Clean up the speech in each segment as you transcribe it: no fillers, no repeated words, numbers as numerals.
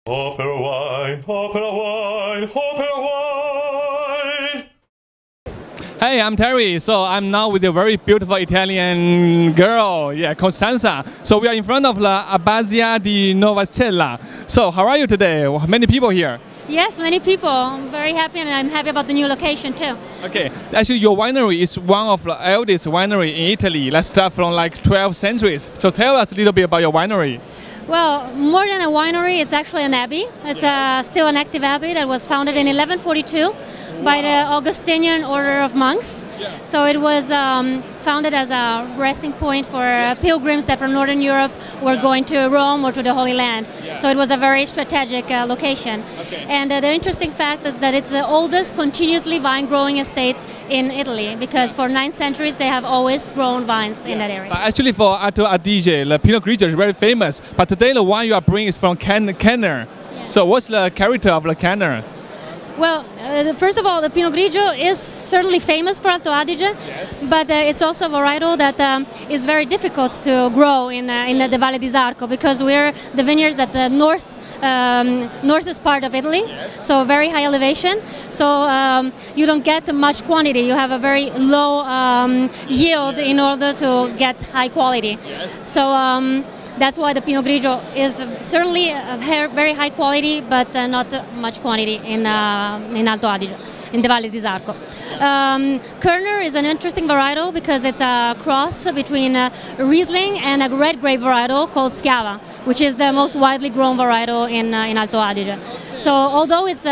OperaWine, OperaWine, OperaWine. Hey, I'm Terry. So I'm now with a very beautiful Italian girl, Costanza. So we are in front of the Abbazia di Novacella. So how are you today? Many people here. Yes, many people. I'm very happy, and I'm happy about the new location too. Okay, actually your winery is one of the eldest winery in Italy. Let's start from like 12 centuries. So tell us a little bit about your winery. Well, more than a winery, it's actually an abbey. It's still an active abbey that was founded in 1142 by the Augustinian order of monks. So it was founded as a resting point for pilgrims that from Northern Europe were going to Rome or to the Holy Land. So it was a very strategic location. And the interesting fact is that it's the oldest continuously vine-growing estate in Italy, because for 9 centuries they have always grown vines in that area. Actually, for Alto Adige, the Pinot Grigio is very famous. But today the wine you are bringing is from Kerner. So what's the character of the Kerner? Well, first of all, the Pinot Grigio is certainly famous for Alto Adige, but it's also a varietal that is very difficult to grow in the Valle di Isarco, because we're the vineyards at the northest part of Italy, so very high elevation. So you don't get much quantity. You have a very low yield in order to get high quality. So that's why the Pinot Grigio is certainly a very high quality, but not much quantity in Alto Adige, in the Valle di Isarco. Kerner is an interesting varietal because it's a cross between Riesling and a red grape varietal called Schiava, which is the most widely grown varietal in Alto Adige. So although it's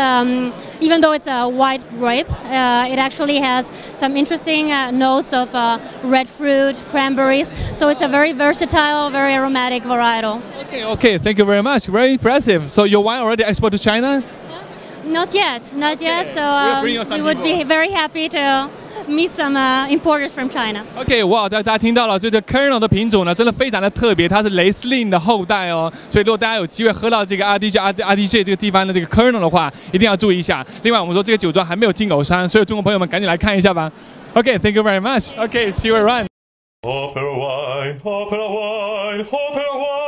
even though it's a white grape, it actually has some interesting notes of red fruit, cranberries. So it's a very versatile, very aromatic varietal. Okay, thank you very much. Very impressive. So your wine already exported to China? Not yet. So we would be very happy to meet some importers from China. OK， 哇，大家听到了，这个 Kerner 的品种呢，真的非常的特别，它是雷司令的后代哦。所以如果大家有机会喝到这个Adige这个地方的这个 Kerner 的话，一定要注意一下。另外，我们说这个酒庄还没有进口商，所以中国朋友们赶紧来看一下吧。OK，thank you very much. OK，see you around. OperaWine, OperaWine, OperaWine.